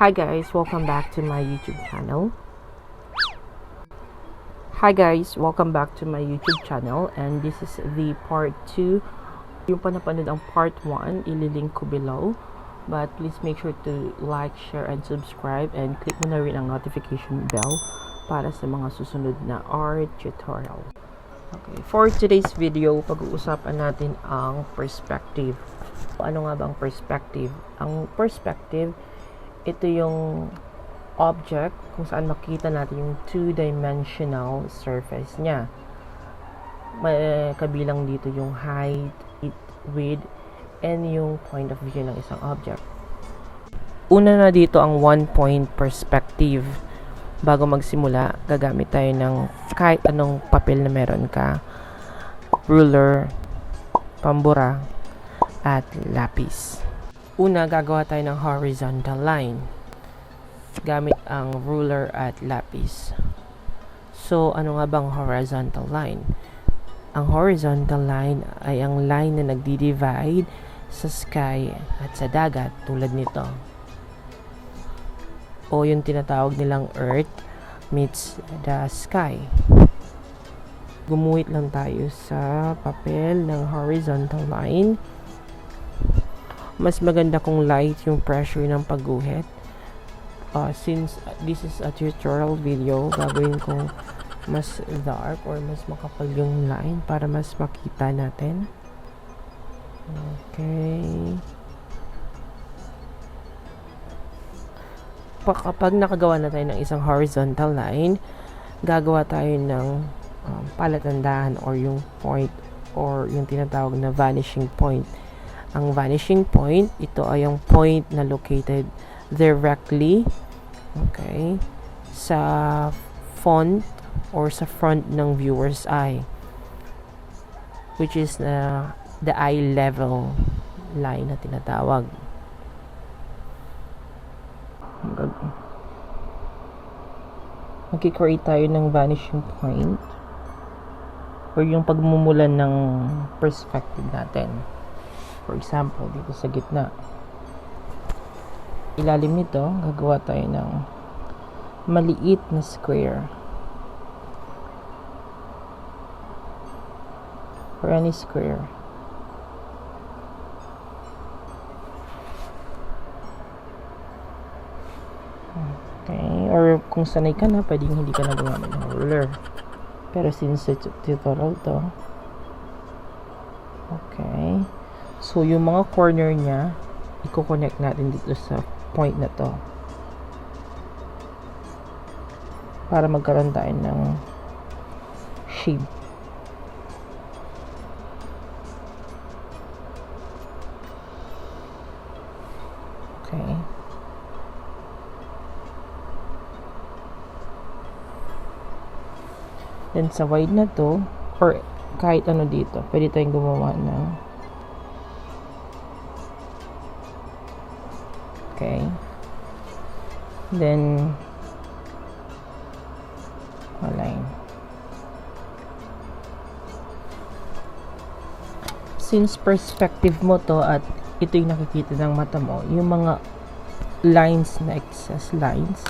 Hi guys, welcome back to my YouTube channel. Hi guys, welcome back to my YouTube channel, and this is the part 2. Yung pa napanood ang part 1, ililink ko below. But please make sure to like, share, and subscribe, and click mo na rin ang notification bell para sa mga susunod na art tutorial. Okay, for today's video, pag-uusapan natin ang perspective. Ano nga ba ang perspective? Ang perspective, ito yung object kung saan makita natin yung two-dimensional surface niya. May kabilang dito yung height, width, and yung point of view ng isang object. Una na dito ang one-point perspective. Bago magsimula, gagamit tayo ng kahit anong papel na meron ka, ruler, pambura, at lapis. Una, gagawa tayo ng horizontal line gamit ang ruler at lapis. So, ano nga bang horizontal line? Ang horizontal line ay ang line na nagdi-divide sa sky at sa dagat, tulad nito. O yung tinatawag nilang earth meets the sky. Gumuhit lang tayo sa papel ng horizontal line. Mas maganda kung light yung pressure ng pagguhit. Since this is a tutorial video, gagawin kong mas dark or mas makapal yung line para mas makita natin. Okay. Kapag nakagawa na tayo ng isang horizontal line, gagawa tayo ng palatandaan or yung point or yung tinatawag na vanishing point. Ang vanishing point, ito ay ang point na located directly, okay, sa font or sa front ng viewer's eye, which is the eye level line na tinatawag. Mag-create tayo ng vanishing point or yung pagmumulan ng perspective natin. For example, dito sa gitna. Ilalim nito, gagawa tayo ng maliit na square. Or any square. Okay, or kung sanay ka na, pwedeng hindi ka na gumamit ng ruler. Pero since tutorial to, okay, so yung mga corner niya, i-connect natin dito sa point na to para magkaroon tayo ng shape. Okay. Then sa wide na to, or kahit ano dito, pwede tayong gumawa ng okay. Then align. Since perspective mo to at ito yung nakikita ng mata mo, yung mga lines na excess lines,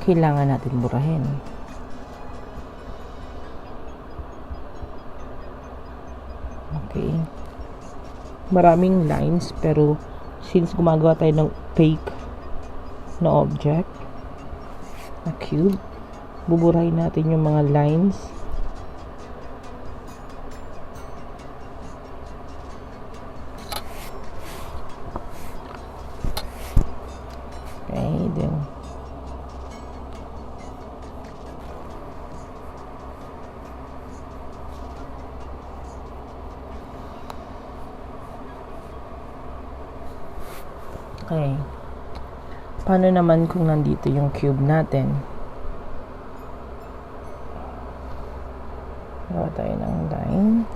kailangan natin burahin. Okay. Maraming lines, pero since gumagawa tayo ng fake na object, na cube, buburahin natin yung mga lines. Okay, then okay. Paano naman kung nandito yung cube natin? Gawa tayo ng line.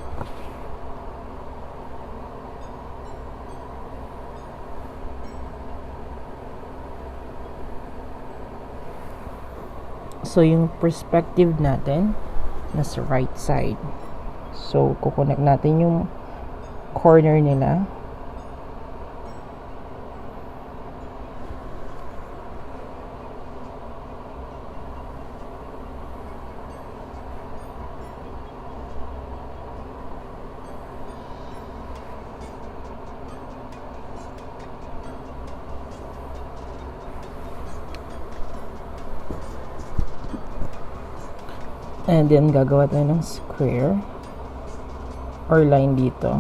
So, yung perspective natin nasa right side. So, kukonect natin yung corner nila And then, gagawa tayo ng square or line dito.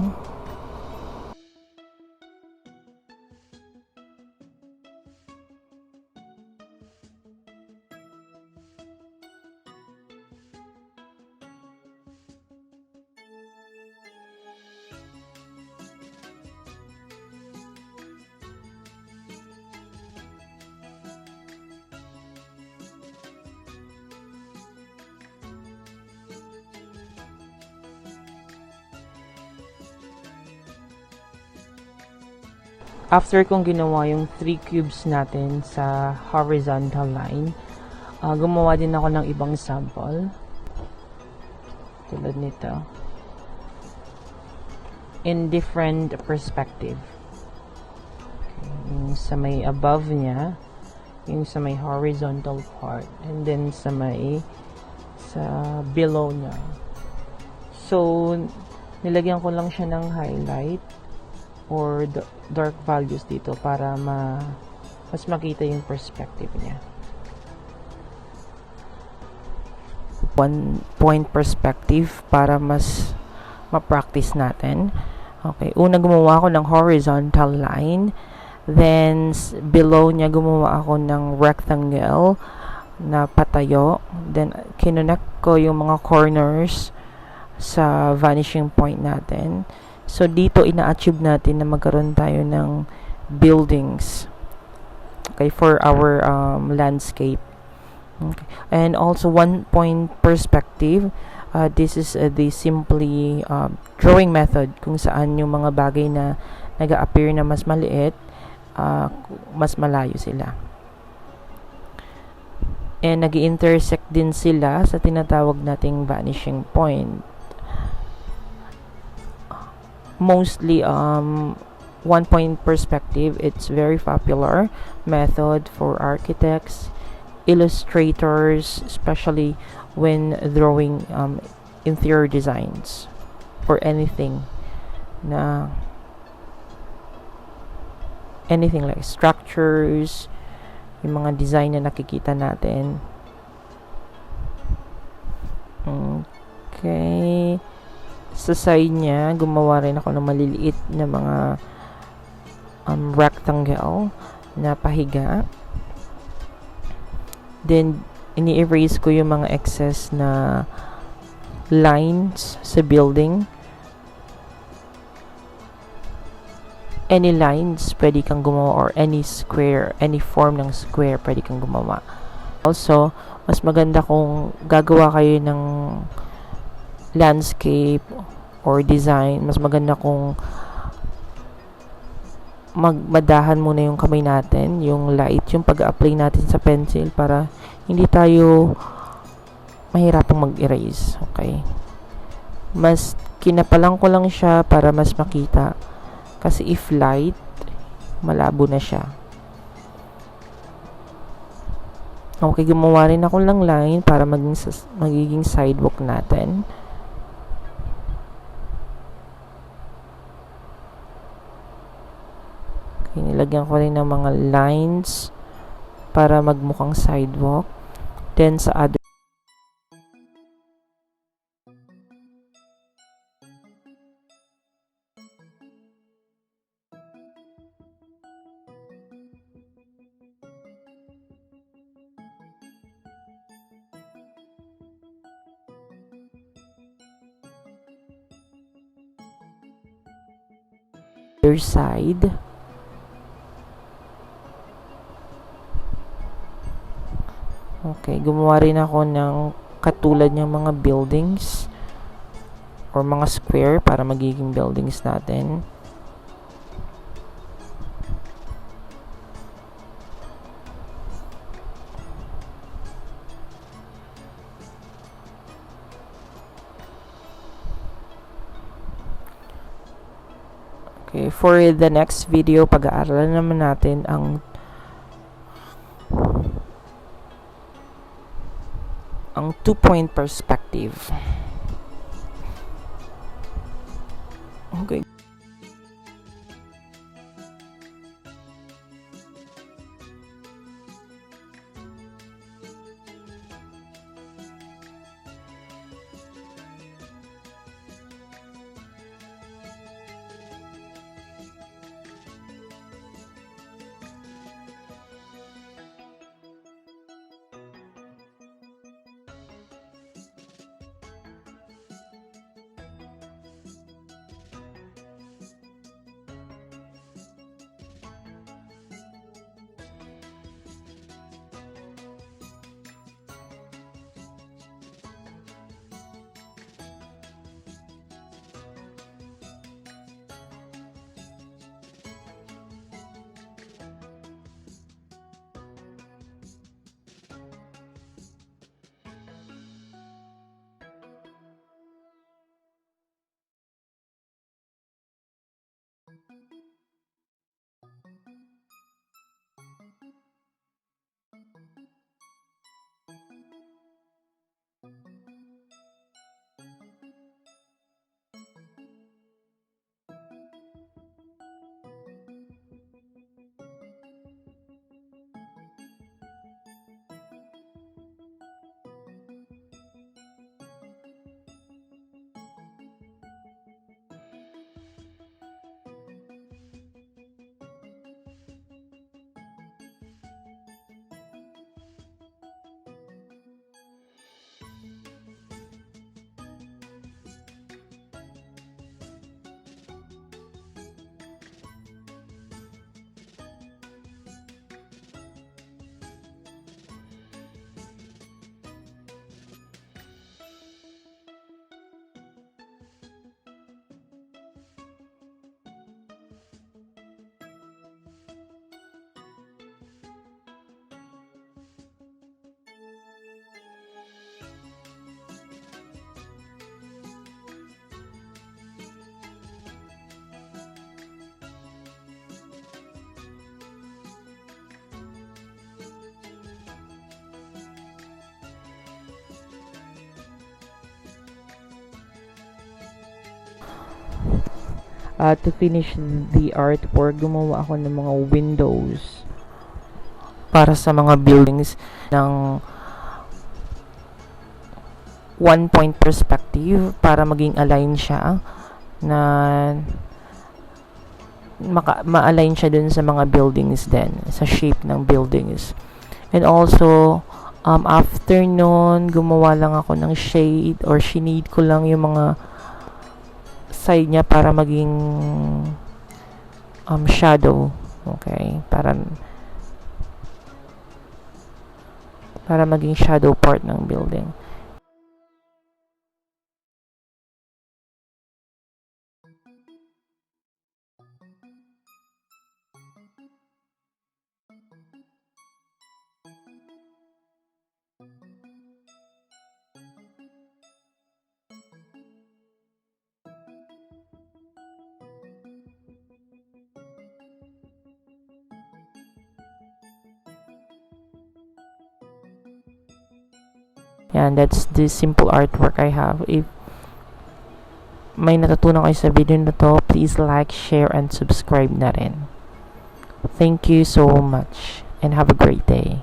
After kong ginawa yung 3 cubes natin sa horizontal line, gumawa din ako ng ibang sample. Tulad nito. In different perspective. Okay, yung sa may above niya, yung sa may horizontal part, and then sa below niya. So, nilagyan ko lang siya ng highlight or dark values dito para mas makita yung perspective niya. 1 point perspective para mas ma-practice natin. Okay, una gumawa ako ng horizontal line, then below niya gumawa ako ng rectangle na patayo, then kinonect ko yung mga corners sa vanishing point natin. So, dito ina-achieve natin na magkaroon tayo ng buildings. Okay, for our landscape. Okay. And also, 1 point perspective. This is the simply drawing method kung saan yung mga bagay na nag-appear na mas maliit, mas malayo sila. And nag-intersect din sila sa tinatawag nating vanishing point. Mostly 1 point perspective, it's very popular method for architects, illustrators, especially when drawing interior designs or anything like structures, yung mga design na nakikita natin. Okay, sa side niya, gumawa rin ako ng maliliit na mga rectangle na pahiga. Then, ini-erase ko yung mga excess na lines sa building. Any lines, pwede kang gumawa, or any square, any form ng square, pwede kang gumawa. Also, mas maganda kung gagawa kayo ng landscape or design, mas maganda kung madahan muna yung kamay natin, yung light, yung pag-apply natin sa pencil para hindi tayo mahirapang mag-erase. Okay, mas kinapalang ko lang siya para mas makita, kasi if light, malabo na siya. Okay, gumawa rin ako ng line para magiging sidewalk natin. Okay, nilagyan ko rin ng mga lines para magmukhang sidewalk. Then sa other side, okay, gumawa rin ako ng katulad ng mga buildings or mga square para magiging buildings natin. Okay, for the next video, pag-aaralan naman natin ang 2-point perspective. Okay. To finish the artwork, gumawa ako ng mga windows para sa mga buildings ng one point perspective para maging align siya na ma-align siya dun sa mga buildings din, sa shape ng buildings. And also, after nun, gumawa lang ako ng shade or shinade ko lang yung mga side niya para maging shadow. Okay? Para maging shadow part ng building. Yan, that's the simple artwork I have. If may natutunan kayo sa video na to, please like, share, and subscribe na rin. Thank you so much and have a great day.